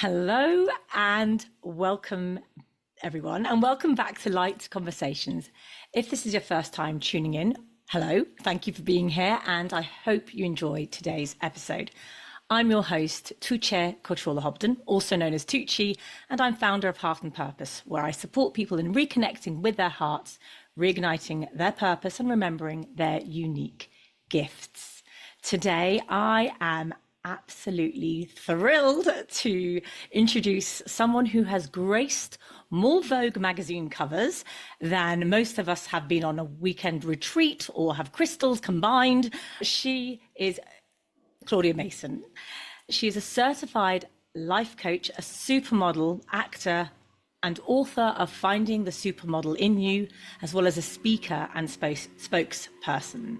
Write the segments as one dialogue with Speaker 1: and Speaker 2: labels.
Speaker 1: Hello and welcome, everyone, and welcome back to Light Conversations. If this is your first time tuning in, hello, thank you for being here, and I hope you enjoy today's episode. I'm your host, Tuğçe Koçoğlu-Hobden, also known as Tuğçe, and I'm founder of Heart and Purpose, where I support people in reconnecting with their hearts, reigniting their purpose, and remembering their unique gifts. Today, I am absolutely thrilled to introduce someone who has graced more Vogue magazine covers than most of us have been on a weekend retreat or have crystals combined. She is Claudia Mason. She is a certified life coach, a supermodel, actor, and author of Finding the Supermodel in You, as well as a speaker and spokesperson.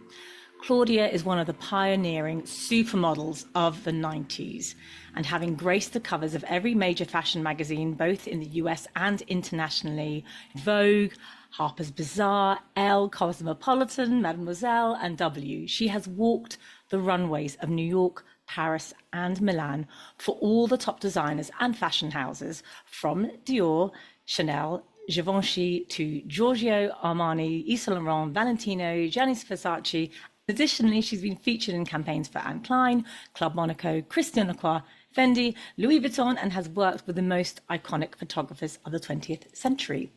Speaker 1: Claudia is one of the pioneering supermodels of the 90s, and having graced the covers of every major fashion magazine, both in the US and internationally, Vogue, Harper's Bazaar, Elle, Cosmopolitan, Mademoiselle, and W, she has walked the runways of New York, Paris, and Milan for all the top designers and fashion houses, from Dior, Chanel, Givenchy to Giorgio Armani, Yves Saint Laurent, Valentino, Gianni Versace. Additionally, she's been featured in campaigns for Anne Klein, Club Monaco, Christian Lacroix, Fendi, Louis Vuitton, and has worked with the most iconic photographers of the 20th century.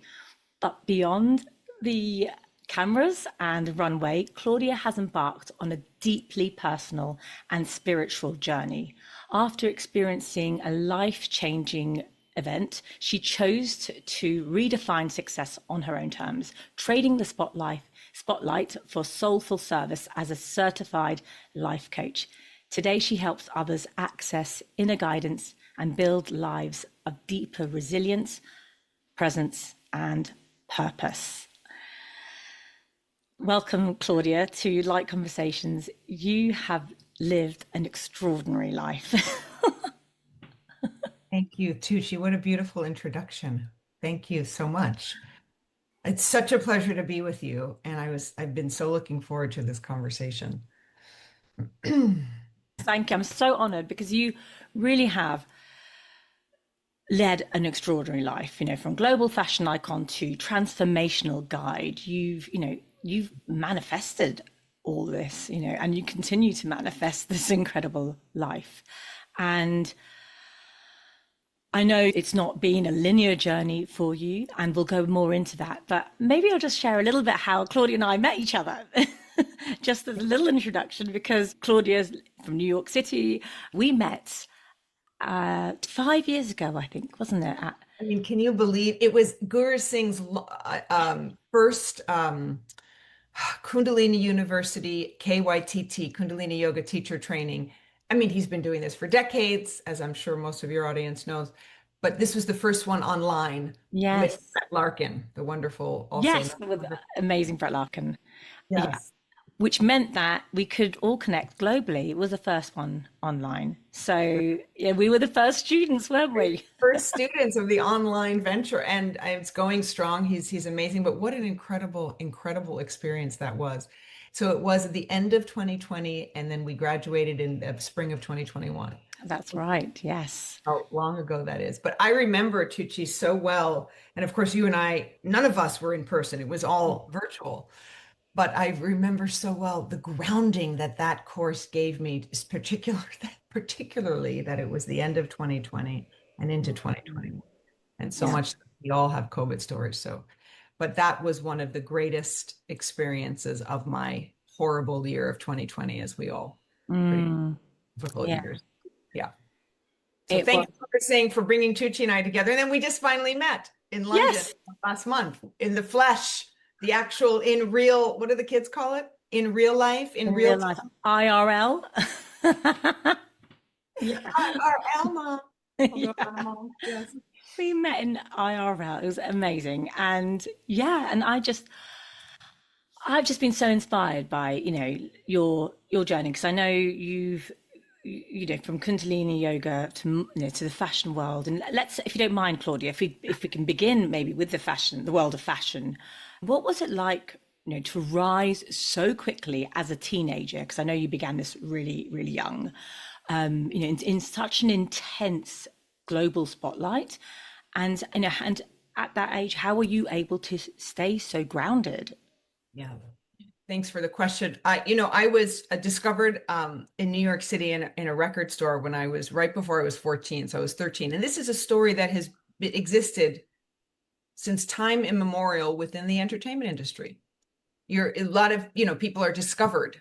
Speaker 1: But beyond the cameras and runway, Claudia has embarked on a deeply personal and spiritual journey. After experiencing a life-changing event, she chose to redefine success on her own terms, trading the spotlight for soulful service as a certified life coach. Today, she helps others access inner guidance and build lives of deeper resilience, presence, and purpose. Welcome, Claudia, to Light Conversations. You have lived an extraordinary life.
Speaker 2: Thank you, Tucci. What a beautiful introduction. Thank you so much. It's such a pleasure to be with you, and I've been so looking forward to this conversation.
Speaker 1: Thank you. I'm so honored because you really have led an extraordinary life, from global fashion icon to transformational guide. You've manifested all this, and you continue to manifest this incredible life. And I know it's not been a linear journey for you, and we'll go more into that, but maybe I'll just share a little bit how Claudia and I met each other. Just as a little introduction, because Claudia's from New York City. We met 5 years ago, I think, wasn't it?
Speaker 2: I mean, can you believe it was Guru Singh's first Kundalini University, KYTT, Kundalini Yoga teacher training. I mean, he's been doing this for decades, as I'm sure most of your audience knows, but this was the first one online.
Speaker 1: Yes.
Speaker 2: With Brett Larkin, the wonderful, also.
Speaker 1: Yes, with amazing Brett Larkin.
Speaker 2: Yes.
Speaker 1: Yeah. Which meant that we could all connect globally. It was the first one online. So yeah, we were the first students, weren't we?
Speaker 2: First students of the online venture, and it's going strong. He's amazing, but what an incredible experience that was. So it was at the end of 2020, and then we graduated in the spring of 2021.
Speaker 1: That's right, yes.
Speaker 2: How long ago that is. But I remember Tucci so well. And of course, you and I, none of us were in person. It was all virtual. But I remember so well the grounding that course gave me, particularly that it was the end of 2020 and into 2021. And so much, we all have COVID stories. So, but that was one of the greatest experiences of my horrible year of 2020, as we all difficult years. Yeah. So thank you for bringing Tucci and I together. And then we just finally met in London last month in the flesh. The actual in real, what do the kids call it? In real life, in real life.
Speaker 1: IRL.
Speaker 2: IRL, Mom.
Speaker 1: Yes. We met in IRL. It was amazing. And and I've just been so inspired by, your journey, because I know you've from Kundalini yoga to to the fashion world. And let's, if you don't mind, Claudia, if we can begin maybe with the world of fashion. What was it like, to rise so quickly as a teenager? Because I know you began this really, really young, in such an intense global spotlight. And and at that age, how were you able to stay so grounded?
Speaker 2: Yeah. Thanks for the question. I was discovered in New York City in a record store when I was right before I was 14. So I was 13. And this is a story that has existed since time immemorial within the entertainment industry. A lot of, people are discovered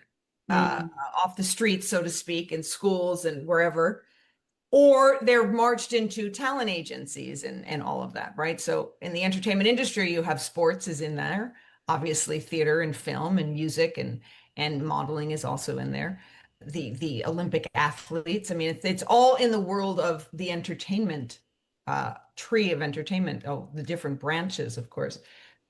Speaker 1: Mm,
Speaker 2: off the streets, so to speak, in schools and wherever, or they're marched into talent agencies and all of that, right? So in the entertainment industry, you have sports is in there, obviously theater and film and music and modeling is also in there. The Olympic athletes. I mean, it's all in the world of the entertainment tree of entertainment. Oh, the different branches, of course,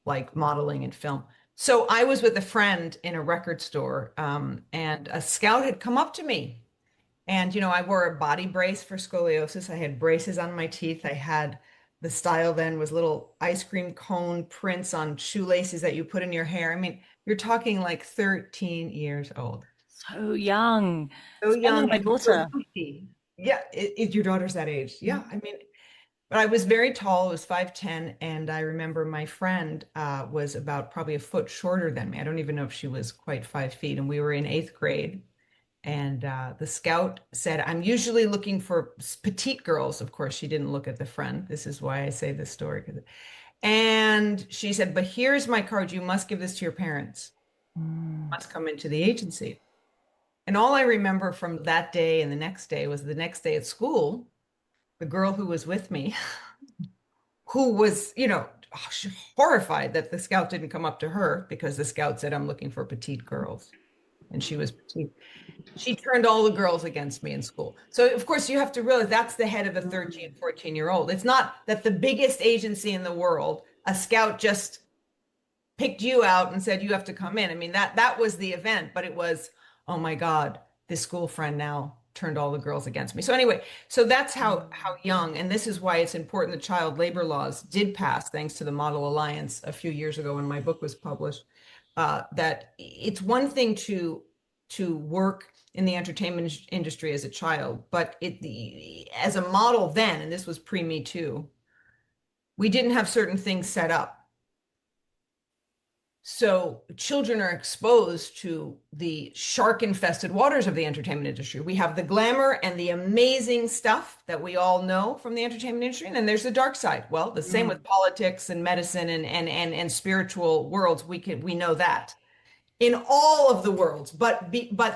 Speaker 2: like modeling and film. So I was with a friend in a record store, and a scout had come up to me and, I wore a body brace for scoliosis. I had braces on my teeth. I had the style then was little ice cream cone prints on shoelaces that you put in your hair. I mean, you're talking like 13 years old.
Speaker 1: so young.
Speaker 2: So
Speaker 1: So younger
Speaker 2: young
Speaker 1: than my
Speaker 2: and so
Speaker 1: daughter.
Speaker 2: goofy. Yeah, is your daughter's that age?
Speaker 1: Mm.
Speaker 2: Yeah, I mean, but I was very tall. I was 5'10", and I remember my friend was about probably a foot shorter than me. I don't even know if she was quite 5 feet, and we were in eighth grade. And the scout said, I'm usually looking for petite girls. Of course, she didn't look at the friend. This is why I say this story. And she said, but here's my card. You must give this to your parents.
Speaker 1: Mm.
Speaker 2: You must come into the agency. And all I remember from that day and the next day was the next day at school, the girl who was with me, who was, horrified that the scout didn't come up to her because the scout said, I'm looking for petite girls. And she was petite. She turned all the girls against me in school. So, of course, you have to realize that's the head of a 13, 14-year-old. It's not that the biggest agency in the world, a scout just picked you out and said, you have to come in. I mean, that was the event, but it was, oh my God, this school friend now turned all the girls against me. So anyway, so that's how young, and this is why it's important that child labor laws did pass, thanks to the Model Alliance a few years ago when my book was published, that it's one thing to work in the entertainment industry as a child, but as a model then, and this was pre-Me Too, we didn't have certain things set up. So children are exposed to the shark-infested waters of the entertainment industry. We have the glamour and the amazing stuff that we all know from the entertainment industry, and then there's the dark side. Well, the same with politics and medicine and spiritual worlds. We know that in all of the worlds, but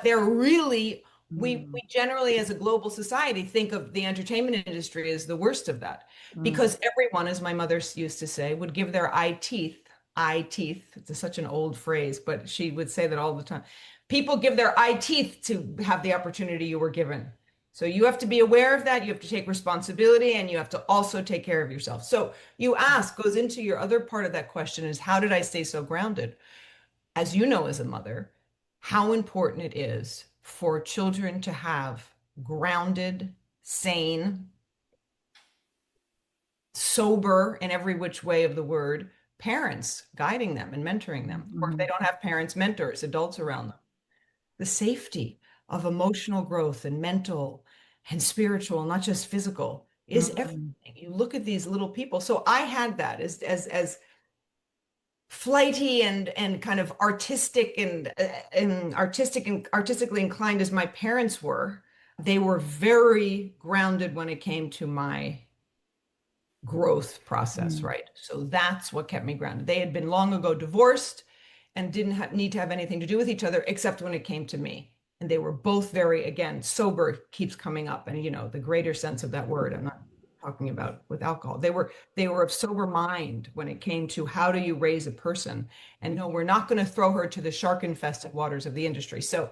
Speaker 2: they're really we generally as a global society think of the entertainment industry as the worst of that because everyone, as my mother used to say, would give their eye teeth. It's such an old phrase, but she would say that all the time. People give their eye teeth to have the opportunity you were given. So you have to be aware of that. You have to take responsibility and you have to also take care of yourself. So you ask, goes into your other part of that question is, how did I stay so grounded? As you know, as a mother, how important it is for children to have grounded, sane, sober in every which way of the word parents guiding them and mentoring them. Or if they don't have parents, mentors, adults around them. The safety of emotional growth and mental and spiritual, not just physical, is everything. You look at these little people. So I had that as flighty and kind of artistic and artistically inclined as my parents were. They were very grounded when it came to my growth process, right? So that's what kept me grounded. They had been long ago divorced and didn't need to have anything to do with each other except when it came to me. And they were both very, again, sober keeps coming up. And, the greater sense of that word, I'm not talking about with alcohol. They were of sober mind when it came to how do you raise a person? And no, we're not going to throw her to the shark-infested waters of the industry. So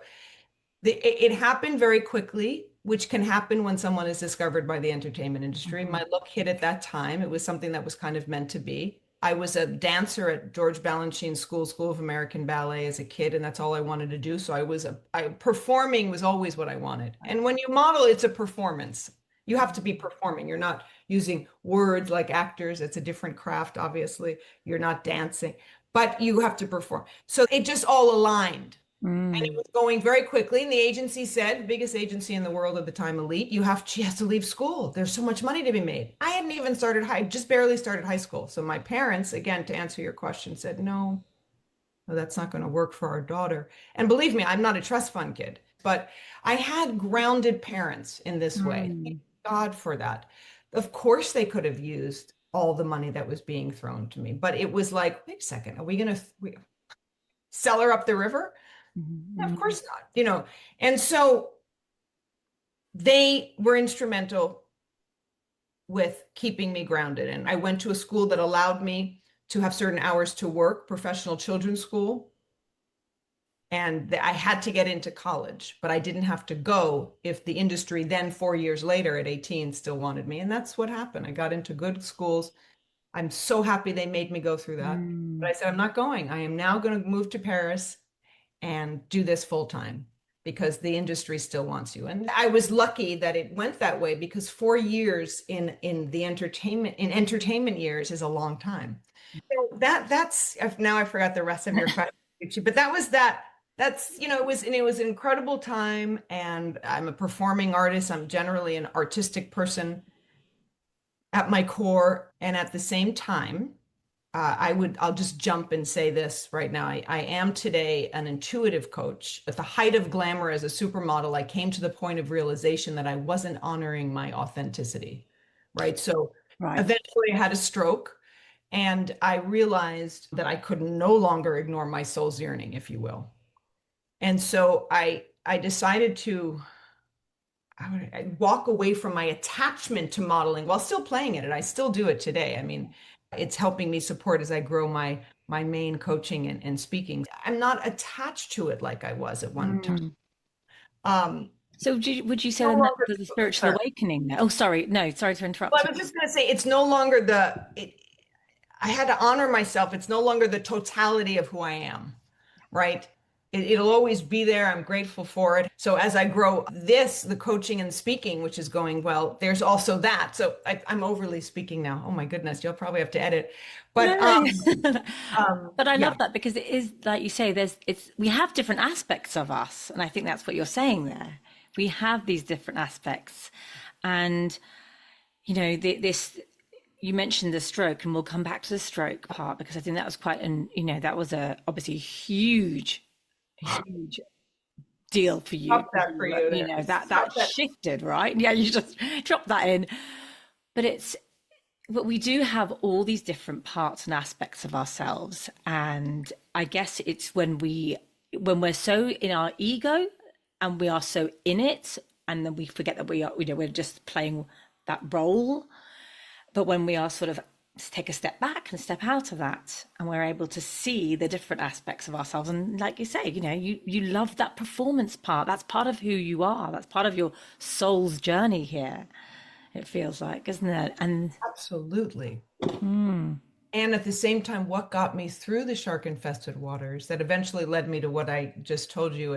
Speaker 2: it happened very quickly, which can happen when someone is discovered by the entertainment industry. My luck hit at that time. It was something that was kind of meant to be. I was a dancer at George Balanchine School of American Ballet as a kid, and that's all I wanted to do. So performing was always what I wanted. And when you model, it's a performance. You have to be performing. You're not using words like actors. It's a different craft, obviously. You're not dancing, but you have to perform. So it just all aligned. And it was going very quickly. And the agency said, biggest agency in the world at the time, Elite, she has to leave school. There's so much money to be made. I hadn't even just barely started high school. So my parents, again, to answer your question, said, no, that's not going to work for our daughter. And believe me, I'm not a trust fund kid, but I had grounded parents in this way. Thank God for that. Of course, they could have used all the money that was being thrown to me, but it was like, wait a second, are we going to sell her up the river? Of course not, And so they were instrumental with keeping me grounded. And I went to a school that allowed me to have certain hours to work, professional children's school. And I had to get into college, but I didn't have to go if the industry then 4 years later at 18 still wanted me. And that's what happened. I got into good schools. I'm so happy they made me go through that. But I said, I'm not going. I am now going to move to Paris and do this full time because the industry still wants you. And I was lucky that it went that way because 4 years in entertainment years is a long time. So that's now I forgot the rest of your question, but it was an incredible time. And I'm a performing artist. I'm generally an artistic person at my core. And at the same time, I'll just jump and say this right now. I am today an intuitive coach. At the height of glamour as a supermodel, I came to the point of realization that I wasn't honoring my authenticity, right? So eventually I had a stroke and I realized that I could no longer ignore my soul's yearning, if you will. And so I decided to I walk away from my attachment to modeling while still playing it. And I still do it today. I mean, it's helping me support as I grow my main coaching and speaking. I'm not attached to it like I was at one time.
Speaker 1: So would you say then that there's a spiritual awakening there? Oh, sorry. No, sorry to interrupt.
Speaker 2: Well, I was just going to say, it's no longer I had to honor myself. It's no longer the totality of who I am, right? It'll always be there. I'm grateful for it. So as I grow the coaching and speaking, which is going well, there's also that. So I'm overly speaking now. Oh my goodness, you'll probably have to edit. But
Speaker 1: but I love that because it is like you say, we have different aspects of us, and I think that's what you're saying there. We have these different aspects, and this. You mentioned the stroke, and we'll come back to the stroke part because I think that was that was obviously huge deal for you.
Speaker 2: That for you,
Speaker 1: that shifted, right? Yeah, you just drop that in. But we do have all these different parts and aspects of ourselves, and I guess it's when we're so in our ego and we are so in it, and then we forget that we're just playing that role. But when we are sort of take a step back and step out of that, and we're able to see the different aspects of ourselves, and like you say, you love that performance part. That's part of who you are. That's part of your soul's journey here. It feels like, isn't it? And
Speaker 2: absolutely. And at the same time, what got me through the shark-infested waters that eventually led me to what I just told you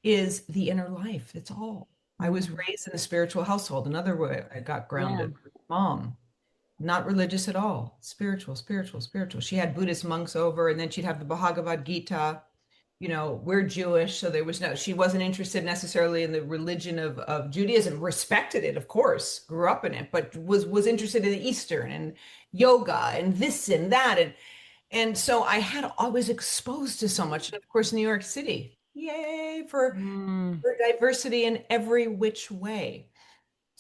Speaker 2: is the inner life. It's all. I was raised in a spiritual household. Another way I got grounded. Mom, not religious at all. Spiritual. She had Buddhist monks over, and then she'd have the Bhagavad Gita. We're Jewish, so she wasn't interested necessarily in the religion of Judaism, respected it, of course, grew up in it, but was interested in the Eastern and yoga and this and that. And so I was exposed to so much. And of course, New York City, yay for diversity in every which way.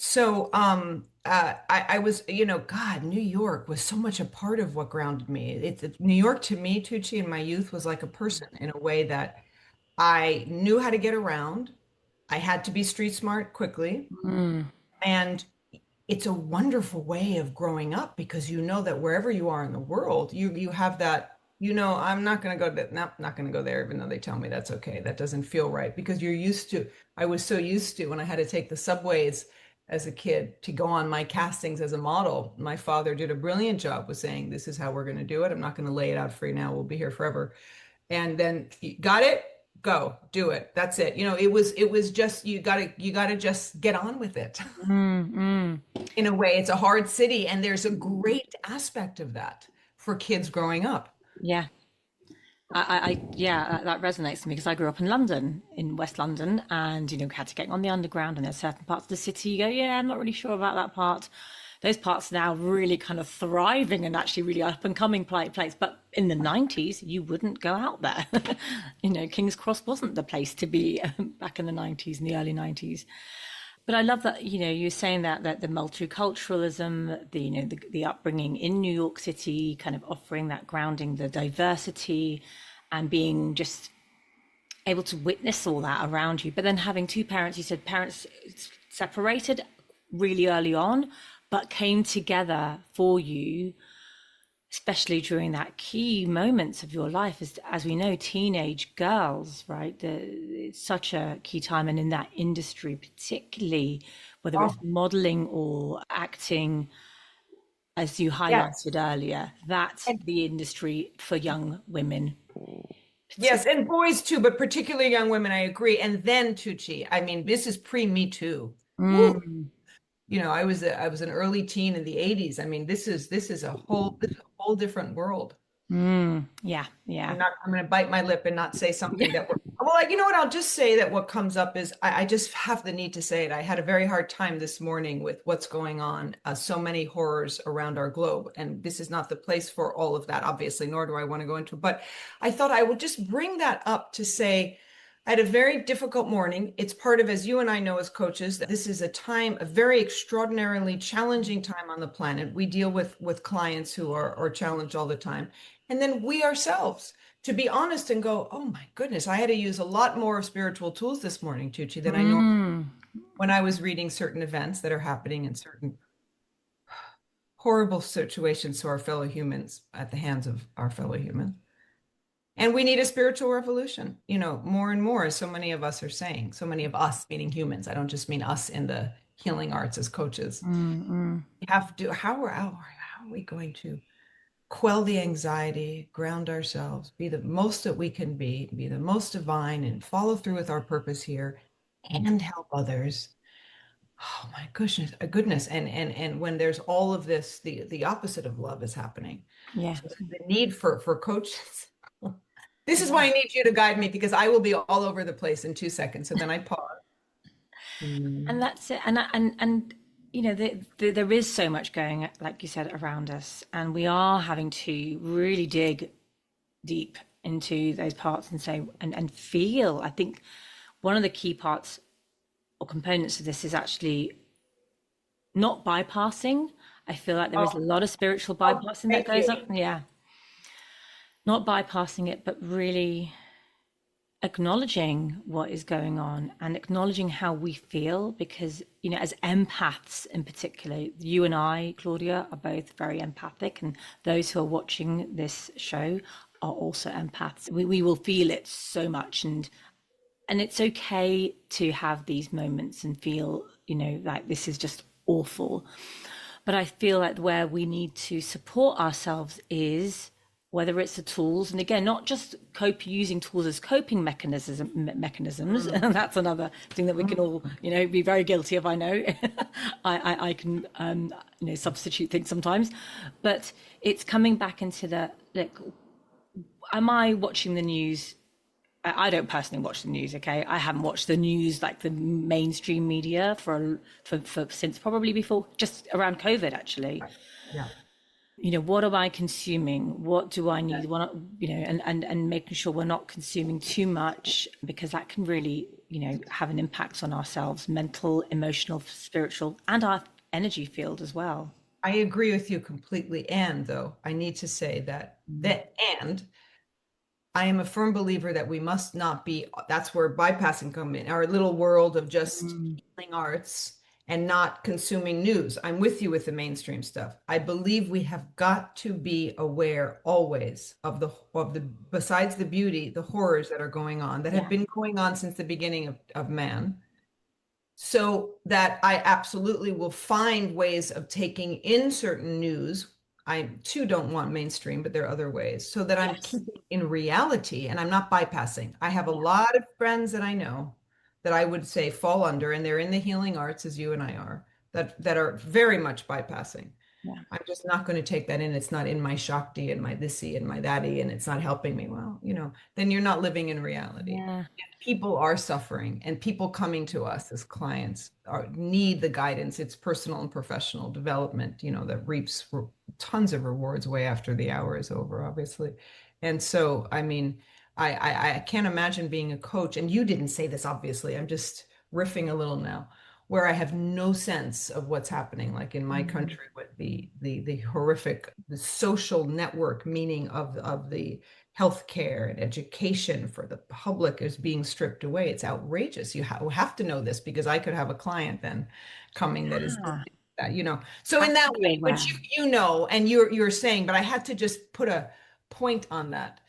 Speaker 2: So I was, God, New York was so much a part of what grounded me. New York to me, Tucci, in my youth was like a person in a way that I knew how to get around. I had to be street smart quickly. And it's a wonderful way of growing up because that wherever you are in the world, you have that, I'm not going to go not going to go there, even though they tell me that's okay. That doesn't feel right because I was so used to when I had to take the subways as a kid to go on my castings as a model. My father did a brilliant job with saying, this is how we're going to do it. I'm not going to lay it out for you now. We'll be here forever. And then got it, go do it. That's it. It was just, you gotta just get on with it. In a way, it's a hard city. And there's a great aspect of that for kids growing up.
Speaker 1: Yeah. Yeah, that resonates with me because I grew up in London, in West London, and we had to get on the underground, and there's certain parts of the city you go, yeah, I'm not really sure about that part. Those parts now really kind of thriving and actually really up and coming place. But in the 90s, you wouldn't go out there. King's Cross wasn't the place to be back in the 90s, in the early 90s. But I love that, you're saying that the multiculturalism, the upbringing in New York City, kind of offering that grounding, the diversity, and being just able to witness all that around you. But then having two parents, you said parents separated really early on, but came together for you, especially during that key moments of your life, as we know, teenage girls, right? It's such a key time, and in that industry, particularly, whether it's
Speaker 2: Oh,
Speaker 1: modeling or acting, as you
Speaker 2: yes.
Speaker 1: highlighted earlier, that's
Speaker 2: And
Speaker 1: the industry for young women.
Speaker 2: yes, and boys too, but particularly young women, I agree. And then Tucci, I mean, this is pre-Me Too. Woo.
Speaker 1: Mm,
Speaker 2: I was an early teen in the 80s. I mean, this is a whole different world.
Speaker 1: yeah, yeah,
Speaker 2: I'm going to bite my lip and not say something
Speaker 1: yeah.
Speaker 2: that well, like, you know what? I'll just say that what comes up is I just have the need to say it. I had a very hard time this morning with what's going on. So many horrors around our globe. And this is not the place for all of that, obviously, nor do I want to go into it. But I thought I would just bring that up to say, I had a very difficult morning. It's part of, as you and I know as coaches, that this is a very extraordinarily challenging time on the planet. We deal with clients who are challenged all the time. And then we ourselves, to be honest and go, oh my goodness, I had to use a lot more spiritual tools this morning, Tucci, than I know
Speaker 1: Mm,
Speaker 2: when I was reading certain events that are happening in certain horrible situations to our fellow humans at the hands of our fellow humans. And we need a spiritual revolution, more and more, as so many of us are saying, so many of us, meaning humans. I don't just mean us in the healing arts as coaches.
Speaker 1: mm.
Speaker 2: We have to, how are we going to quell the anxiety, ground ourselves, be the most that we can be the most divine, and follow through with our purpose here and help others? Oh my goodness. And when there's all of this, the opposite of love is happening.
Speaker 1: Yeah,
Speaker 2: So the need for coaches. This is why
Speaker 1: yeah.
Speaker 2: I need you to guide me, because I will be all over the place in 2 seconds. So then I pause.
Speaker 1: And
Speaker 2: Mm.
Speaker 1: that's it. And there is so much going, like you said, around us, and we are having to really dig deep into those parts and say and feel. I think one of the key parts or components of this is actually not bypassing. I feel like there is a
Speaker 2: Oh,
Speaker 1: lot of spiritual
Speaker 2: oh,
Speaker 1: bypassing that
Speaker 2: thank
Speaker 1: goes
Speaker 2: you.
Speaker 1: on. Yeah, not bypassing it, but really acknowledging what is going on and acknowledging how we feel, because as empaths in particular, you and I, Claudia, are both very empathic, and those who are watching this show are also empaths. We will feel it so much, and it's okay to have these moments and feel like this is just awful. But I feel like where we need to support ourselves is whether it's the tools, and again, not just using tools as coping mechanisms.
Speaker 2: Mm,
Speaker 1: That's another thing that we can all,
Speaker 2: mm.
Speaker 1: be very guilty of. I know, I can, substitute things sometimes, but it's coming back into the like, am I watching the news? I don't personally watch the news. Okay, I haven't watched the news like the mainstream media for since probably before, just around COVID, actually.
Speaker 2: Yeah.
Speaker 1: What am I consuming? What do I need? What, and making sure we're not consuming too much, because that can really, have an impact on ourselves, mental, emotional, spiritual, and our energy field as well.
Speaker 2: I agree with you completely. And though I need to say and I am a firm believer that we must not be, that's where bypassing come in, our little world of just
Speaker 1: Mm.
Speaker 2: healing arts and not consuming news. I'm with you with the mainstream stuff. I believe we have got to be aware always of the besides the beauty, the horrors that are going on, that have
Speaker 1: Yeah.
Speaker 2: been going on since the beginning of man, so that I absolutely will find ways of taking in certain news. I too don't want mainstream, but there are other ways, so that I'm
Speaker 1: Yes.
Speaker 2: keeping in reality and I'm not bypassing. I have a
Speaker 1: Yeah.
Speaker 2: lot of friends that I know that I would say fall under, and they're in the healing arts as you and I are, that are very much bypassing.
Speaker 1: Yeah.
Speaker 2: I'm just not going to take that in. It's not in my Shakti and my thisy and my thaty, and it's not helping me. Well, then you're not living in reality.
Speaker 1: Yeah.
Speaker 2: People are suffering, and people coming to us as clients need the guidance. It's personal and professional development, that reaps tons of rewards way after the hour is over, obviously. And so, I mean, I can't imagine being a coach. And you didn't say this, obviously. I'm just riffing a little now, where I have no sense of what's happening, like in my country with the horrific, the social network meaning of the healthcare and education for the public is being stripped away. It's outrageous. You have to know this, because I could have a client then coming that is
Speaker 1: Ah,
Speaker 2: that. So in
Speaker 1: have
Speaker 2: that
Speaker 1: to be
Speaker 2: way,
Speaker 1: aware.
Speaker 2: which and you're saying, but I had to just put a point on that.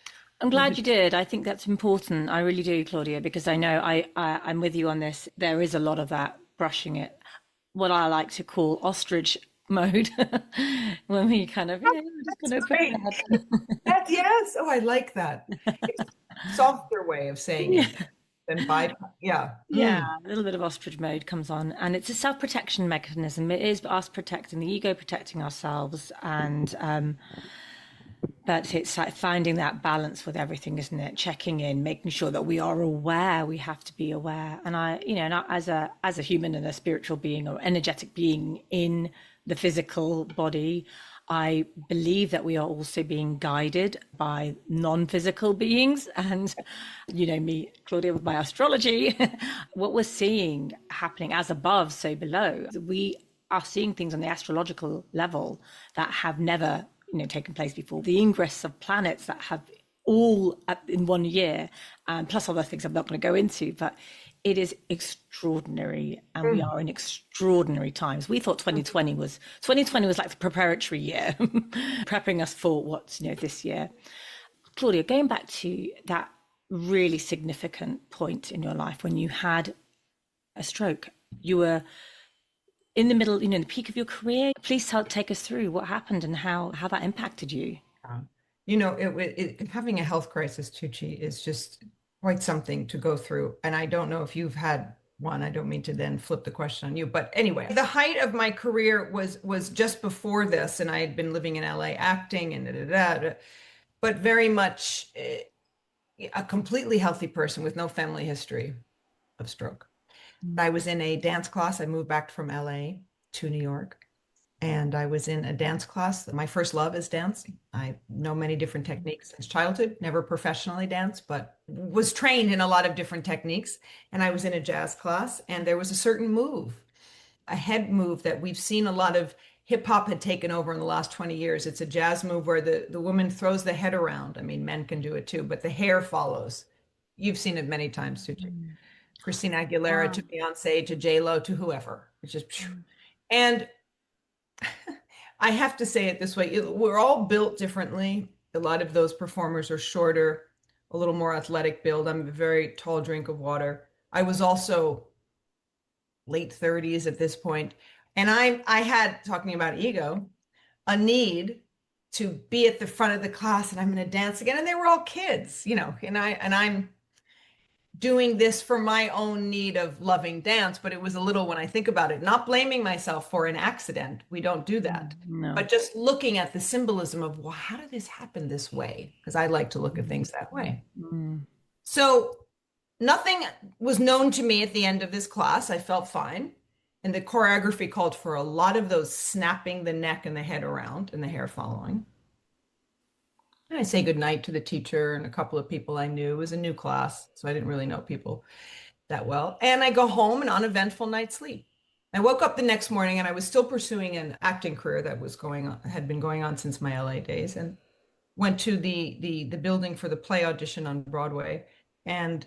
Speaker 1: I'm glad you did. I think that's important. I really do, Claudia, because I know I'm with you on this. There is a lot of that brushing it, what I like to call ostrich mode, when we kind of, we're just going
Speaker 2: That's
Speaker 1: to put
Speaker 2: great.
Speaker 1: that.
Speaker 2: Yes. Oh, I like that. It's a softer way of saying
Speaker 1: Yeah.
Speaker 2: it than by, yeah.
Speaker 1: Yeah, a little bit of ostrich mode comes on, and it's a self-protection mechanism. It is us protecting the ego, protecting ourselves, and but it's like finding that balance with everything, isn't it? Checking in, making sure that we are aware. We have to be aware. And as a human and a spiritual being or energetic being in the physical body, I believe that we are also being guided by non-physical beings. And me, Claudia, with my astrology, what we're seeing happening as above, so below. We are seeing things on the astrological level that have never taken place before. The ingress of planets that have all in one year, plus other things I'm not going to go into, but it is extraordinary, and we
Speaker 2: Mm.
Speaker 1: are in extraordinary times. We thought 2020 was like the preparatory year, prepping us for what's this year. Claudia, going back to that really significant point in your life when you had a stroke, you were in the middle, in the peak of your career. Please take us through what happened and how that impacted you.
Speaker 2: Having a health crisis, Tucci, is just quite something to go through. And I don't know if you've had one. I don't mean to then flip the question on you. But anyway, the height of my career was just before this, and I had been living in LA acting and but very much a completely healthy person with no family history of stroke. I was in a dance class. I moved back from LA to New York, and I was in a dance class. My first love is dancing. I know many different techniques since childhood, never professionally danced, but was trained in a lot of different techniques. And I was in a jazz class, and there was a certain move, a head move that we've seen a lot of hip hop had taken over in the last 20 years. It's a jazz move where the woman throws the head around. I mean, men can do it too, but the hair follows. You've seen it many times too. Christina Aguilera
Speaker 1: Wow.
Speaker 2: to Beyonce to J Lo to whoever. It's just, and I have to say it this way: we're all built differently. A lot of those performers are shorter, a little more athletic build. I'm a very tall drink of water. I was also late 30s at this point, and I had, talking about ego, a need to be at the front of the class, and I'm going to dance again. And they were all kids, and I'm doing this for my own need of loving dance, but it was a little, when I think about it, not blaming myself for an accident. We don't do that.
Speaker 1: No.
Speaker 2: But just looking at the symbolism of, well, how did this happen this way? Because I like to look at things that way.
Speaker 1: Mm.
Speaker 2: So nothing was known to me at the end of this class. I felt fine. And the choreography called for a lot of those snapping the neck and the head around and the hair following. And I say goodnight to the teacher and a couple of people I knew. It was a new class, so I didn't really know people that well. And I go home, an uneventful night's sleep. I woke up the next morning, and I was still pursuing an acting career that was going on, had been going on since my LA days, and went to the building for the play audition on Broadway. And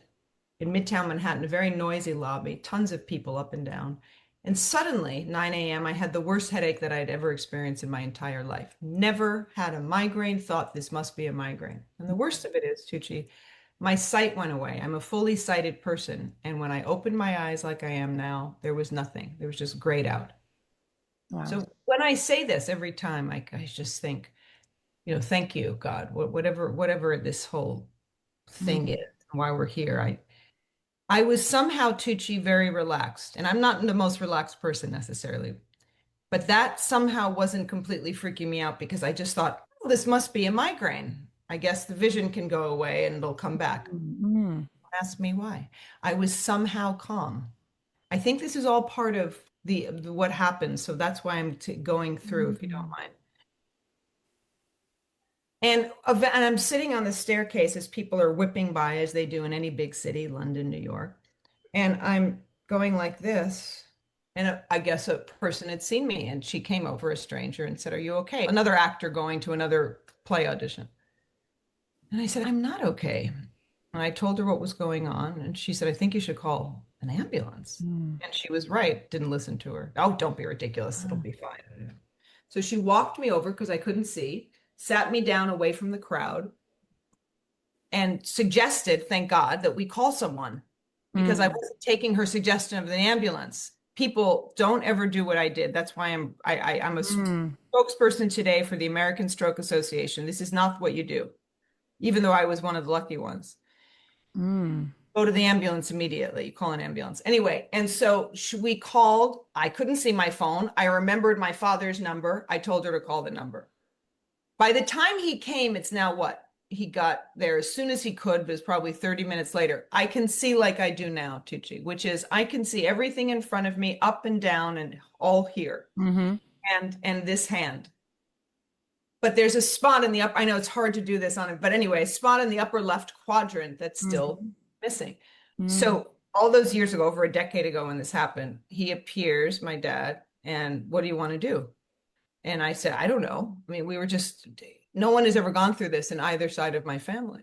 Speaker 2: in Midtown Manhattan, a very noisy lobby, tons of people up and down. And suddenly, 9 a.m., I had the worst headache that I'd ever experienced in my entire life. Never had a migraine, thought this must be a migraine. And the worst of it is, Tucci, my sight went away. I'm a fully sighted person. And when I opened my eyes like I am now, there was nothing. There was just grayed out.
Speaker 1: Wow.
Speaker 2: So when I say this every time, I just think, thank you, God, whatever this whole thing
Speaker 1: Mm.
Speaker 2: is, why we're here. I was somehow, Tucci, very relaxed. And I'm not the most relaxed person necessarily, But that somehow wasn't completely freaking me out because I just thought, oh, this must be a migraine. I guess the vision can go away and it'll come back.
Speaker 1: Mm.
Speaker 2: Ask me why. I was somehow calm. I think this is all part of the what happened. So that's why I'm going through, if you don't mind. And I'm sitting on the staircase as people are whipping by, as they do in any big city, London, New York. And I'm going like this. And I guess a person had seen me and she came over, a stranger, and said, "Are you okay?" Another actor going to another play audition. And I said, "I'm not okay." And I told her what was going on. And she said, "I think you should call an ambulance."
Speaker 1: Mm.
Speaker 2: And she was right. Didn't listen to her. "Oh, don't be ridiculous. It'll be fine." So she walked me over because I couldn't see, sat me down away from the crowd, and suggested, thank God, that we call someone because I wasn't taking her suggestion of the ambulance. People don't ever do what I did. That's why I'm a spokesperson today for the American Stroke Association. This is not what you do, even though I was one of the lucky ones. Go to the ambulance immediately. You call an ambulance. Anyway, and so we called. I couldn't see my phone. I remembered my father's number. I told her to call the number. By the time he came, it's now what? He got there as soon as he could, but it was probably 30 minutes later. I can see like I do now, Tucci, which is I can see everything in front of me, up and down and all here, and this hand. But there's a spot in the upper, I know it's hard to do this on it, but anyway, a spot in the upper left quadrant that's still missing. So all those years ago, over a decade ago when this happened, he appears, my dad, and what do you want to do? And I said, I don't know. I mean, we were just, no one has ever gone through this in either side of my family.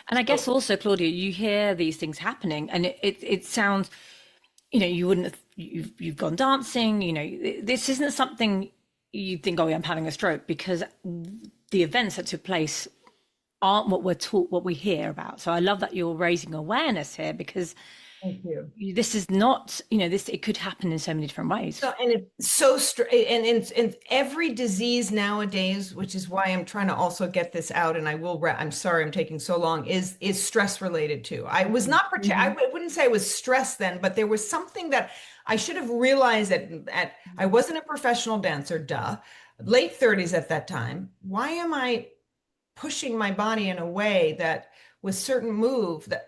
Speaker 1: And I guess also, Claudia, you hear these things happening and it sounds, you wouldn't have, you've gone dancing, this isn't something you think, oh, I'm having a stroke, because the events that took place aren't what we're taught, what we hear about. So I love that you're raising awareness here, because
Speaker 2: Thank you.
Speaker 1: This is not, it could happen in so many different ways.
Speaker 2: So, and it's so and in every disease nowadays, which is why I'm trying to also get this out, and I'm sorry I'm taking so long, is stress related too. I was not I wouldn't say I was stressed then, but there was something that I should have realized that I wasn't a professional dancer, late 30s at that time. Why am I pushing my body in a way that with certain move that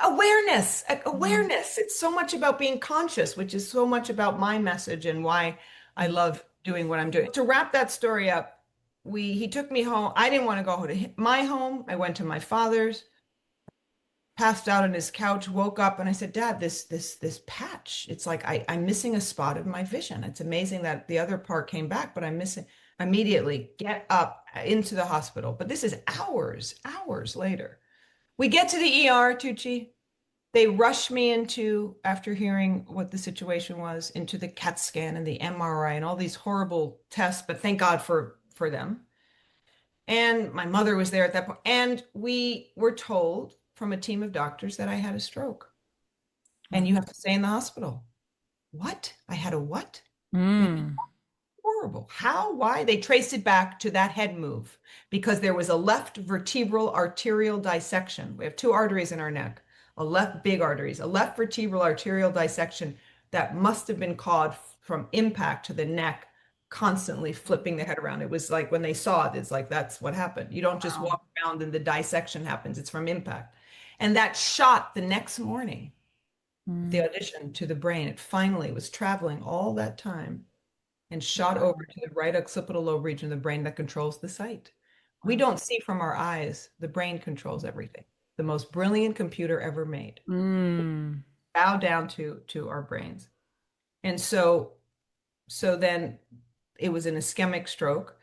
Speaker 2: awareness. It's so much about being conscious, which is so much about my message and why I love doing what I'm doing. To wrap that story up, he took me home. I didn't want to go to my home. I went to my father's, passed out on his couch, woke up, and I said, "Dad, this patch, it's like I'm missing a spot of my vision. It's amazing that the other part came back, but I'm missing." Immediately get up into the hospital. But this is hours later. We get to the ER, Tucci. They rush me into, after hearing what the situation was, into the CAT scan and the MRI and all these horrible tests, but thank God for them. And my mother was there at that point. And we were told from a team of doctors that I had a stroke. And you have to stay in the hospital. What? I had a what? Horrible. How? Why? They traced it back to that head move because there was a left vertebral arterial dissection. We have two arteries in our neck, a left vertebral arterial dissection that must have been caused from impact to the neck, constantly flipping the head around. It was like when they saw it, it's like, that's what happened. You don't just walk around and the dissection happens. It's from impact. And that shot the next morning, the audition to the brain, it finally was traveling all that time and shot over to the right occipital lobe region of the brain that controls the sight. We don't see from our eyes. The brain controls everything. The most brilliant computer ever made. Bow down to our brains. And so then it was an ischemic stroke.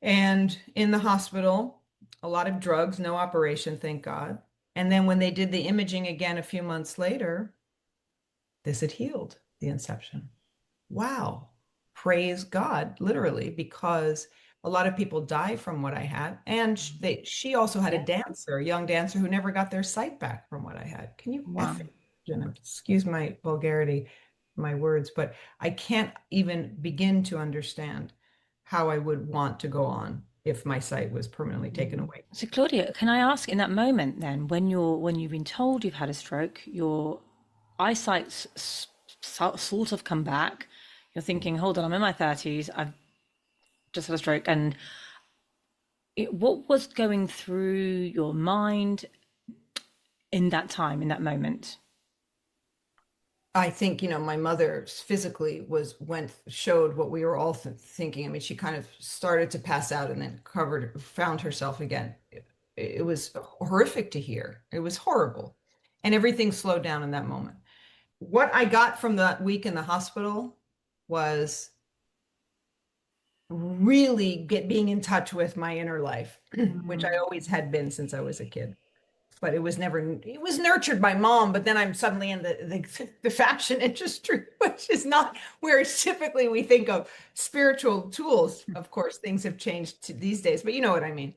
Speaker 2: And in the hospital, a lot of drugs, no operation, thank God. And then when they did the imaging again a few months later, this had healed, the inception. Wow. Praise God, literally, because a lot of people die from what I had. And she also had a young dancer who never got their sight back from what I had. Can you excuse my vulgarity, my words, but I can't even begin to understand how I would want to go on if my sight was permanently taken away.
Speaker 1: So Claudia, can I ask, in that moment then, when you've been told you've had a stroke, your eyesight's sort of come back, you're thinking, hold on, I'm in my 30s, I've just had a stroke. And what was going through your mind in that time, in that moment?
Speaker 2: I think, my mother physically showed what we were all thinking. I mean, she kind of started to pass out and then found herself again. It was horrific to hear. It was horrible. And everything slowed down in that moment. What I got from that week in the hospital was really being in touch with my inner life, which I always had been since I was a kid. But it was nurtured by mom, but then I'm suddenly in the fashion industry, which is not where typically we think of spiritual tools. Of course, things have changed these days, but you know what I mean.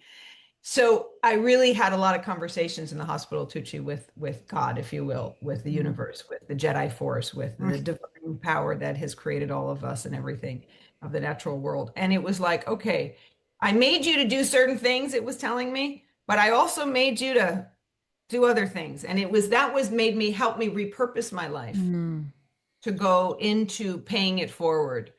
Speaker 2: So I really had a lot of conversations in the hospital, Tucci, with God, if you will, with the universe, with the Jedi Force, with the divine power that has created all of us and everything of the natural world. And it was like, okay, I made you to do certain things, it was telling me, but I also made you to do other things. And help me repurpose my life to go into paying it forward.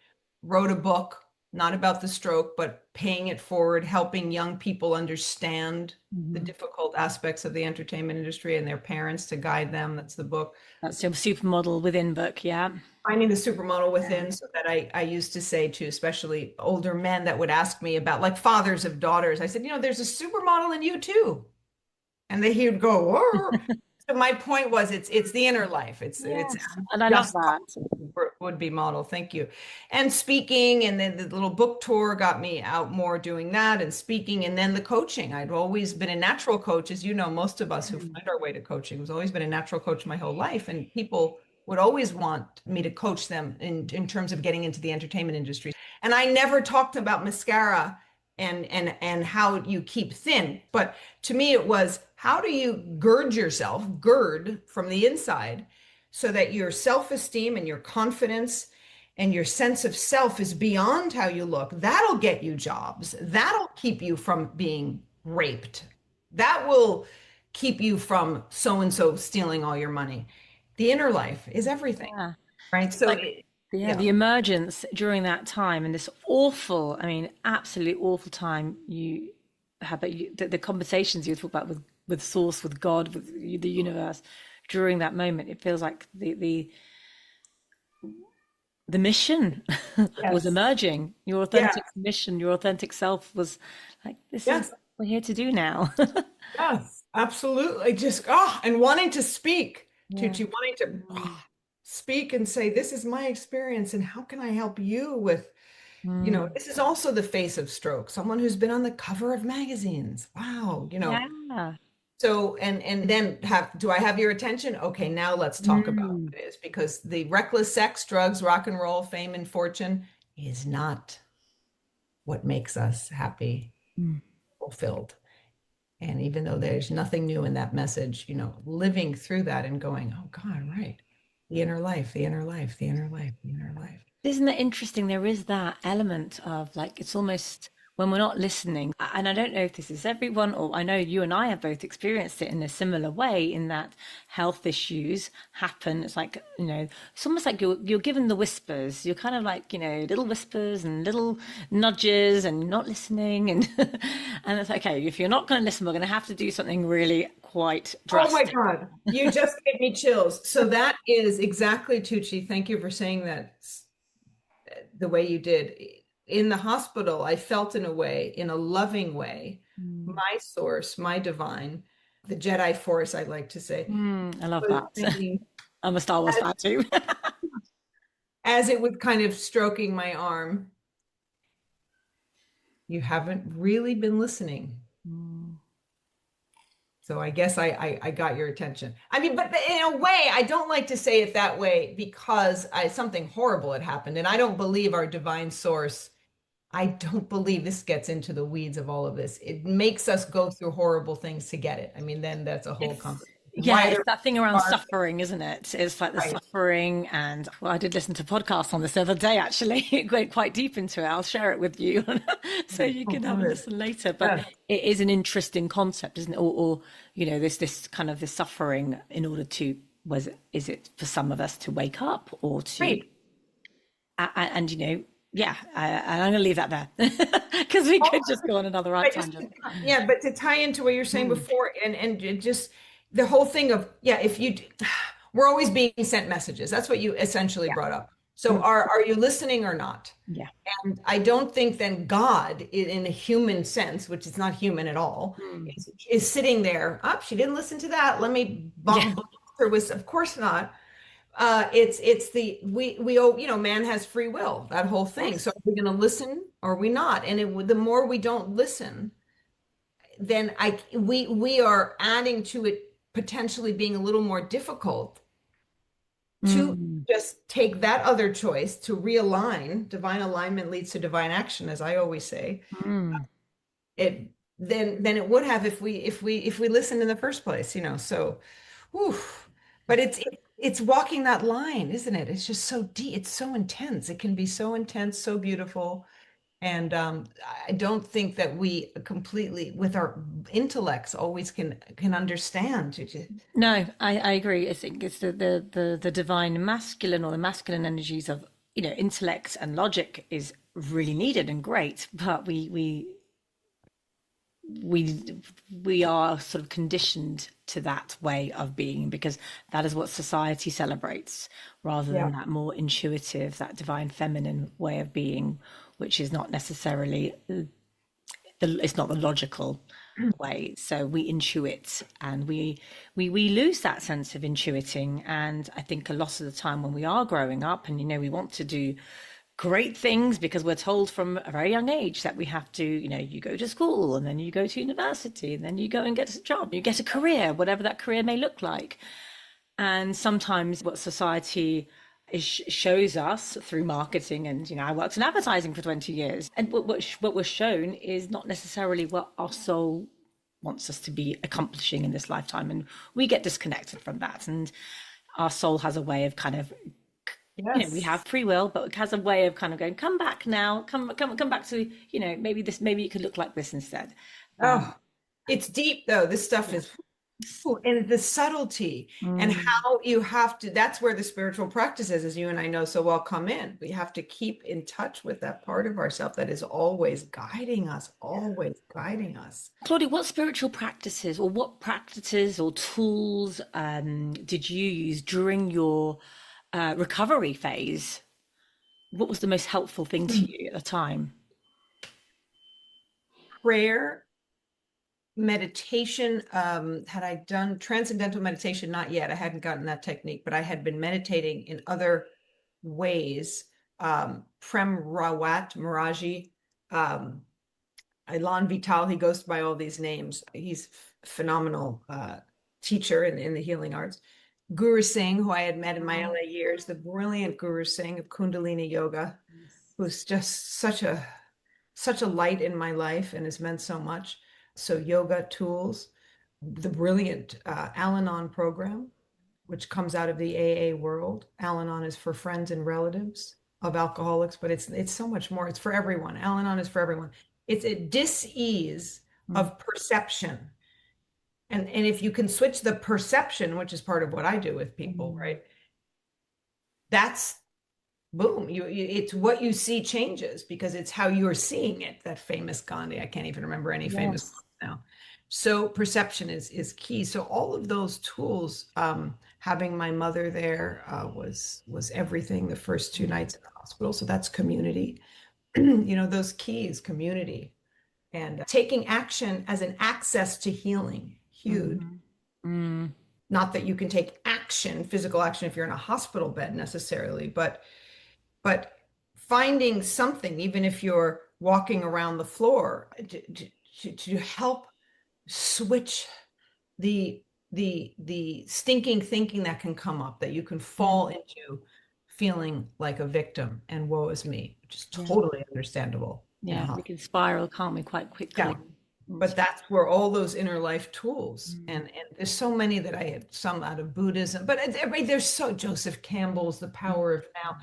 Speaker 2: Wrote a book, not about the stroke, but paying it forward, helping young people understand the difficult aspects of the entertainment industry and their parents to guide them. That's the book.
Speaker 1: That's your Supermodel Within book, yeah.
Speaker 2: Finding the supermodel within, so that I used to say to especially older men that would ask me about, like, fathers of daughters, I said, there's a supermodel in you too. And he would go, oh. So my point was, it's the inner life. It's
Speaker 1: and I love that.
Speaker 2: Would be model. Thank you. And speaking, and then the little book tour got me out more doing that and speaking, and then the coaching. I'd always been a natural coach, as you know, most of us who find our way to coaching, has always been a natural coach my whole life, and people would always want me to coach them in terms of getting into the entertainment industry. And I never talked about mascara and how you keep thin. But to me, it was, how do you gird from the inside, so that your self-esteem and your confidence and your sense of self is beyond how you look? That'll get you jobs. That'll keep you from being raped. That will keep you from so-and-so stealing all your money. The inner life is everything, right? So
Speaker 1: the emergence during that time, and this awful, absolutely awful time you had, but the conversations you talk about with Source, with God, with the universe during that moment, it feels like the mission was emerging. Your authentic mission, your authentic self was like, this is what we're here to do now.
Speaker 2: Yes, absolutely. Just, and wanting to speak, Tucci, wanting to speak and say, this is my experience, and how can I help you with, this is also the face of stroke, someone who's been on the cover of magazines. Wow,
Speaker 1: Yeah.
Speaker 2: So, and then do I have your attention? Okay, now let's talk about what it is, because the reckless sex, drugs, rock and roll, fame and fortune is not what makes us happy, fulfilled. And even though there's nothing new in that message, living through that and going, oh God, right. The inner life, the inner life, the inner life, the inner life.
Speaker 1: Isn't that interesting? There is that element of, like, it's almost when we're not listening. And I don't know if this is everyone, or I know you and I have both experienced it in a similar way, in that health issues happen. It's like, it's almost like you're given the whispers. You're kind of like, little whispers and little nudges, and you're not listening. And and it's like, okay, if you're not going to listen, we're going to have to do something really quite drastic.
Speaker 2: Oh my God, you just gave me chills. So that is exactly, Tucci, thank you for saying that the way you did. In the hospital, I felt, in a loving way, my source, my divine, the Jedi Force, I like to say.
Speaker 1: I love that. I'm a Star Wars fan too.
Speaker 2: As it was kind of stroking my arm, you haven't really been listening. So I guess I got your attention. But in a way, I don't like to say it that way, because something horrible had happened, and I don't believe our divine source. I don't believe this gets into the weeds of all of this. It makes us go through horrible things to get it. Then then that's a whole conversation.
Speaker 1: Yeah, it's that thing around suffering, isn't it? It's like the suffering. And I did listen to podcasts on this the other day, actually. It went quite deep into it. I'll share it with you so you can have a listen later. But it is an interesting concept, isn't it? Or this kind of this suffering in order to, is it for some of us to wake up, or to...
Speaker 2: Right.
Speaker 1: And, yeah, and I'm going to leave that there because we could just go on another
Speaker 2: But
Speaker 1: tangent.
Speaker 2: yeah, but to tie into what you're saying
Speaker 1: Mm,
Speaker 2: before, and it just the whole thing of, yeah, if you, we're always being sent messages. That's what you essentially
Speaker 1: yeah.
Speaker 2: brought up. So
Speaker 1: Mm,
Speaker 2: are you listening or not?
Speaker 1: yeah.
Speaker 2: And I don't think then God, in a human sense, which is not human at all,
Speaker 1: Mm,
Speaker 2: is sitting there. Oh, she didn't listen to that. Let me
Speaker 1: yeah.
Speaker 2: bomb her with. Of course not. It's the we oh, man has free will, that whole thing.
Speaker 1: Yes.
Speaker 2: So are we going to listen or are we not? And the more we don't listen, then we are adding to it potentially being a little more difficult to
Speaker 1: Mm,
Speaker 2: just take that other choice to realign. Divine alignment leads to divine action, as I always say.
Speaker 1: mm.
Speaker 2: It Than it would have if we listened in the first place, so whew. But it's walking that line, isn't it? It's just so deep, it's so intense. It can be so intense, so beautiful. And I don't think that we completely, with our intellects, always can understand.
Speaker 1: No, I agree. I think it's the divine masculine or the masculine energies of, intellect and logic is really needed and great, but we we are sort of conditioned to that way of being because that is what society celebrates rather
Speaker 2: Yeah.
Speaker 1: than that more intuitive, that divine feminine way of being, which is not necessarily it's not the logical way. So we intuit and we lose that sense of intuiting. And I think a lot of the time when we are growing up and we want to do great things because we're told from a very young age that we have to, you go to school and then you go to university and then you go and get a job, you get a career, whatever that career may look like. And sometimes what society shows us through marketing, and I worked in advertising for 20 years, and what we're shown is not necessarily what our soul wants us to be accomplishing in this lifetime, and we get disconnected from that. And our soul has a way of kind of, we
Speaker 2: Yes.
Speaker 1: have free will, but it has a way of kind of going, come back now, come back to, maybe it could look like this instead.
Speaker 2: Oh, it's deep though. This stuff
Speaker 1: Yeah.
Speaker 2: is, ooh, and the subtlety and
Speaker 1: Mm.
Speaker 2: how you have to, that's where the spiritual practices, as you and I know so well, come in. We have to keep in touch with that part of ourselves that is always guiding us, always guiding us.
Speaker 1: Claudia, what spiritual practices or what practices or tools did you use during your recovery phase? What was the most helpful thing to you at the time?
Speaker 2: Prayer, meditation. Had I done transcendental meditation? Not yet. I hadn't gotten that technique, but I had been meditating in other ways. Prem Rawat Maraji, um, Ilan Vital, he goes by all these names. He's phenomenal teacher in the healing arts. Guru Singh, who I had met in my LA years, the brilliant Guru Singh of Kundalini Yoga, who's just such a light in my life and has meant so much. So yoga tools, the brilliant Al-Anon program, which comes out of the AA world. Al-Anon is for friends and relatives of alcoholics, but it's so much more. It's for everyone. Al-Anon is for everyone. It's a dis-ease
Speaker 1: Mm.
Speaker 2: of perception. And if you can switch the perception, which is part of what I do with people,
Speaker 1: Mm.
Speaker 2: right? That's boom. It's what you see changes because it's how you're seeing it. That famous Gandhi. I can't even remember any famous
Speaker 1: Yes.
Speaker 2: now. So perception is key. So all of those tools, having my mother there was everything. The first 2 nights in the hospital. So that's community. Those keys, community, and taking action as an access to healing. Huge.
Speaker 1: Mhm. Mm.
Speaker 2: Not that you can take action, physical action, if you're in a hospital bed necessarily, but finding something, even if you're walking around the floor, to help switch the stinking thinking that can come up, that you can fall
Speaker 1: Mm.
Speaker 2: into feeling like a victim and woe is me, which is
Speaker 1: Yeah.
Speaker 2: totally understandable in a
Speaker 1: Yeah. We
Speaker 2: hospital.
Speaker 1: can spiral, can't we, quite
Speaker 2: Yeah.
Speaker 1: quickly?
Speaker 2: But that's where all those inner life tools,
Speaker 1: Mm.
Speaker 2: and there's so many that I had, some out of Buddhism, but there's so Joseph Campbell's The
Speaker 1: Mm.
Speaker 2: Power of Now,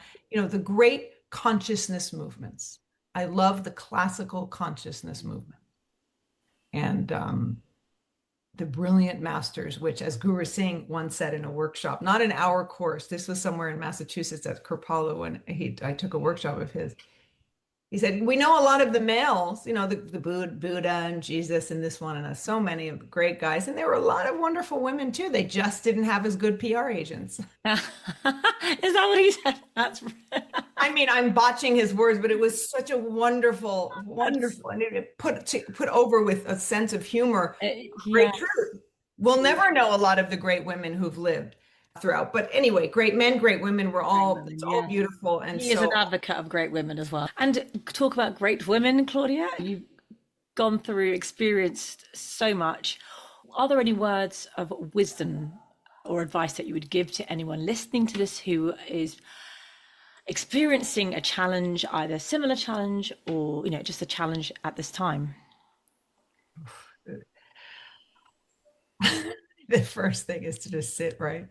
Speaker 2: the great consciousness movements. I love the classical consciousness movement. And the brilliant masters, which, as Guru Singh once said in a workshop, not an hour course, this was somewhere in Massachusetts at Kripalu when I took a workshop of his. He said, we know a lot of the males, the Buddha and Jesus and this one and so many great guys. And there were a lot of wonderful women too. They just didn't have as good PR agents.
Speaker 1: Is that what he said? That's
Speaker 2: I mean, I'm botching his words, but it was such a wonderful, and it put over with a sense of humor. Great truth. We'll never know a lot of the great women who've lived throughout. But anyway, great men, great women, all beautiful. And
Speaker 1: he is an advocate of great women as well. And talk about great women, Claudia. You've gone through, experienced so much. Are there any words of wisdom or advice that you would give to anyone listening to this who is experiencing a challenge, either similar challenge or, just a challenge at this time?
Speaker 2: The first thing is to just sit, right?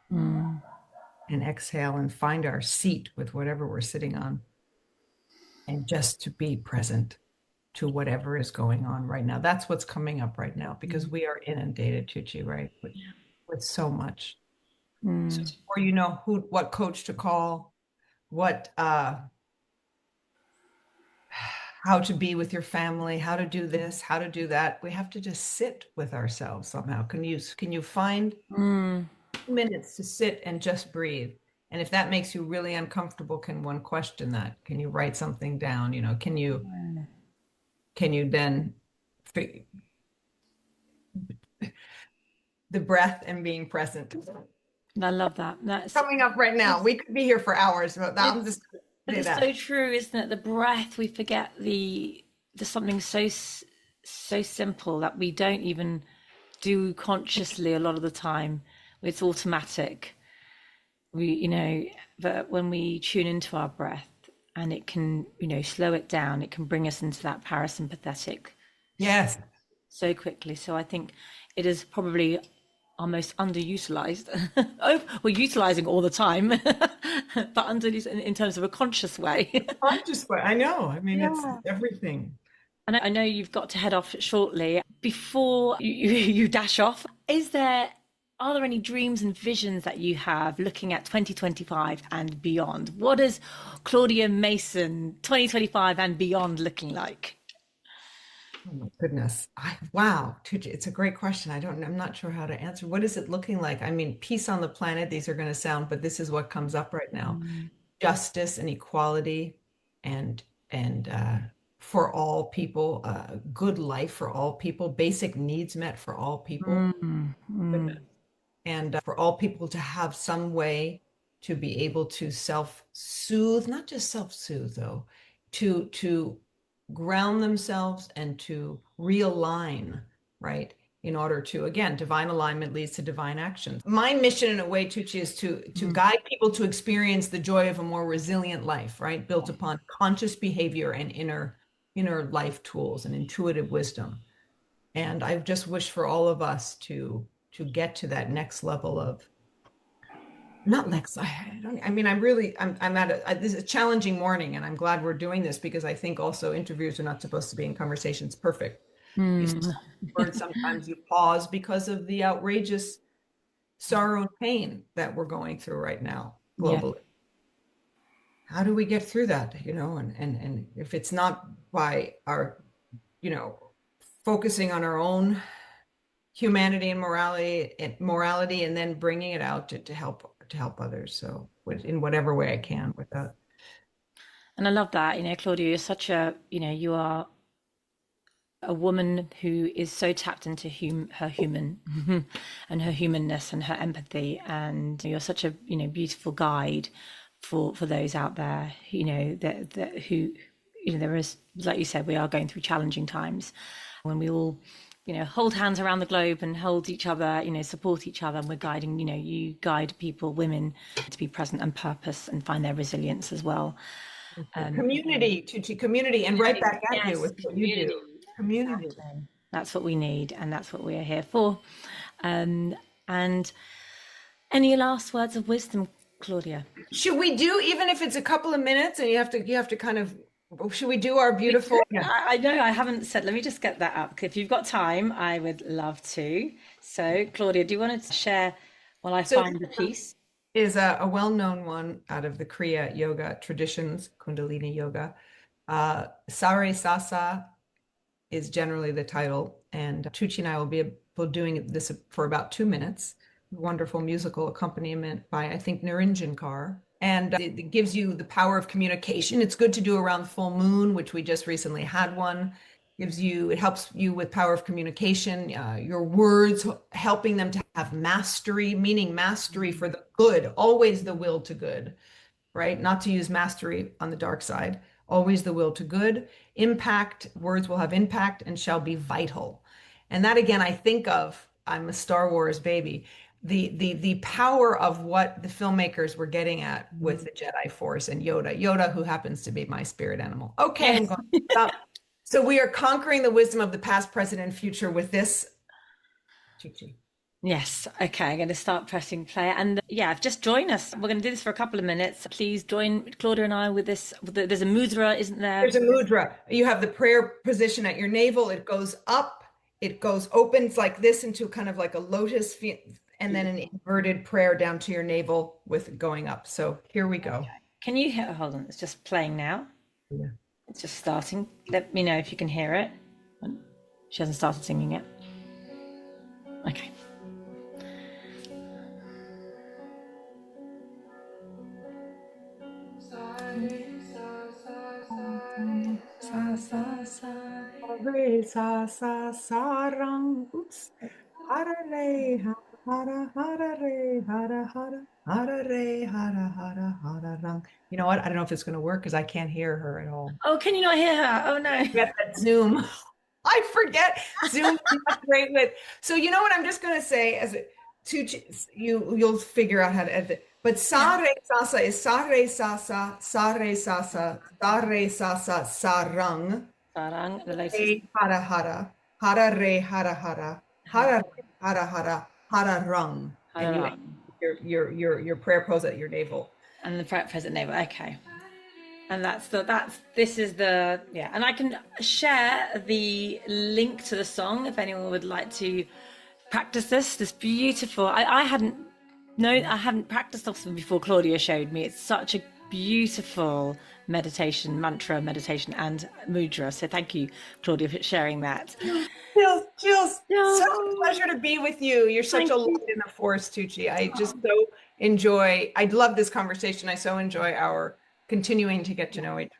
Speaker 2: And exhale and find our seat with whatever we're sitting on, and just to be present to whatever is going on right now. That's what's coming up right now, because we are inundated, Tuğçe, right, with so much. So before you know what coach to call, how to be with your family, how to do this, how to do that, we have to just sit with ourselves somehow. Can you find minutes to sit and just breathe? And if that makes you really uncomfortable, can one question that? Can you write something down? Can you then the breath and being present?
Speaker 1: I love that. That's
Speaker 2: coming up right now. We could be here for hours about that.
Speaker 1: It's so true, isn't it? The breath, we forget there's something so simple that we don't even do consciously a lot of the time. It's automatic. But when we tune into our breath, and it can, slow it down, it can bring us into that parasympathetic.
Speaker 2: Yes.
Speaker 1: So quickly. So I think it is probably our most underutilized. We're utilizing all the time, but underutilized in terms of a conscious way.
Speaker 2: Conscious way. I know. I mean, it's everything.
Speaker 1: And I know you've got to head off shortly. Before you dash off, are there any dreams and visions that you have looking at 2025 and beyond? What is Claudia Mason 2025 and beyond looking like?
Speaker 2: Oh my goodness. Wow. It's a great question. I'm not sure how to answer. What is it looking like? I mean, peace on the planet, these are going to sound, but this is what comes up right now. Justice and equality and for all people, good life for all people, basic needs met for all people. And for all people to have some way to be able to self-soothe, not just self-soothe though, to ground themselves and to realign, right? In order to, again, divine alignment leads to divine action. My mission in a way, Tuğçe, is to guide people to experience the joy of a more resilient life, right? Built upon conscious behavior and inner life tools and intuitive wisdom. And I just wish for all of us to get to that next level of, not next, I'm at this is a challenging morning, and I'm glad we're doing this, because I think also interviews are not supposed to be in conversations perfect. Sometimes you pause because of the outrageous sorrow and pain that we're going through right now globally. How do we get through that? And if it's not by our, focusing on our own humanity and morality, and then bringing it out to help others. So in whatever way I can with that.
Speaker 1: And I love that, Claudia, you're such you are a woman who is so tapped into her human and her humanness and her empathy. And you're such a, beautiful guide for those out there, who, there is, like you said, we are going through challenging times when we all, hold hands around the globe and hold each other, support each other. And we're guiding, you guide people, women, to be present and purpose and find their resilience as well.
Speaker 2: Community, community, and right back at you with what you do. Community.
Speaker 1: Exactly. That's what we need, and that's what we are here for. And any last words of wisdom, Claudia?
Speaker 2: Should we do, even if it's a couple of minutes and you have to kind of Should we do our beautiful? Yeah.
Speaker 1: I know I haven't said, let me just get that up. If you've got time, I would love to. So, Claudia, do you want to share while I
Speaker 2: So
Speaker 1: find the piece?
Speaker 2: is a well-known one out of the Kriya yoga traditions, Kundalini yoga. Sare Sasa is generally the title, and Tucci and I will be doing this for about 2 minutes. Wonderful musical accompaniment by, I think, Niranjan Kaur. And it gives you the power of communication. It's good to do around the full moon, which we just recently had one. It helps you with power of communication, your words, helping them to have mastery, meaning mastery for the good, always the will to good, right? Not to use mastery on the dark side, always the will to good. Impact, words will have impact and shall be vital. And that again, I think of, I'm a Star Wars baby, the power of what the filmmakers were getting at with the Jedi Force and Yoda, who happens to be my spirit animal. Okay,
Speaker 1: Yes.
Speaker 2: I'm going to stop. So we are conquering the wisdom of the past, present, and future with this.
Speaker 1: Yes. Okay. I'm going to start pressing play. And yeah, just join us. We're going to do this for a couple of minutes. Please join Claudia and I with this. There's a mudra, isn't there?
Speaker 2: There's a mudra. You have the prayer position at your navel. It goes up. It goes opens like this into kind of like a lotus, and then an inverted prayer down to your navel with going up. So here we go.
Speaker 1: Okay. Can you hear? Hold on. It's just playing now.
Speaker 2: Yeah.
Speaker 1: It's just starting. Let me know if you can hear it. She hasn't started singing yet. Okay.
Speaker 2: Re sa sa sa rang. Oops. Hara re hara hara re hara hara hara re hara hara hara rang. You know what? I don't know if it's going to work because I can't hear her at all.
Speaker 1: Oh, can you not hear her? Oh no.
Speaker 2: Get that Zoom. I forget Zoom is not great with. So you know what I'm just going to say as you'll figure out how to edit it. But sa re sa is sa re sa sa re sa sa rang.
Speaker 1: Sarang, the lotus.
Speaker 2: Re hara hara hara re hara hara hara re hara hara rang. And your prayer pose at your navel.
Speaker 1: And the present navel. Okay. And this is the, yeah. And I can share the link to the song if anyone would like to practice this beautiful, I hadn't practiced Austin before Claudia showed me. It's such a beautiful mantra meditation and mudra. So thank you, Claudia, for sharing that.
Speaker 2: Jules, such a pleasure to be with you. You're such a light in the force, Tucci. I just I love this conversation. I so enjoy our continuing to get to know each other.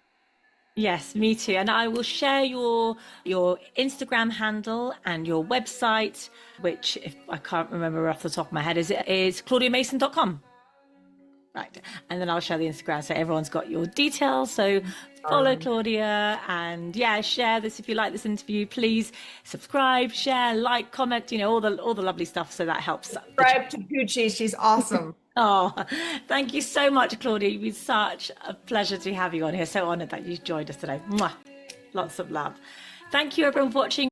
Speaker 1: Yes, me too. And I will share your Instagram handle and your website, which, if I can't remember off the top of my head, is claudiamason.com. Right. And then I'll share the Instagram so everyone's got your details. So follow Claudia and share this if you like this interview. Please subscribe, share, like, comment, all the lovely stuff. So that helps.
Speaker 2: Subscribe to Tucci. She's awesome.
Speaker 1: Oh, thank you so much, Claudia. It's been such a pleasure to have you on here. So honored that you joined us today. Mwah. Lots of love. Thank you, everyone, for watching.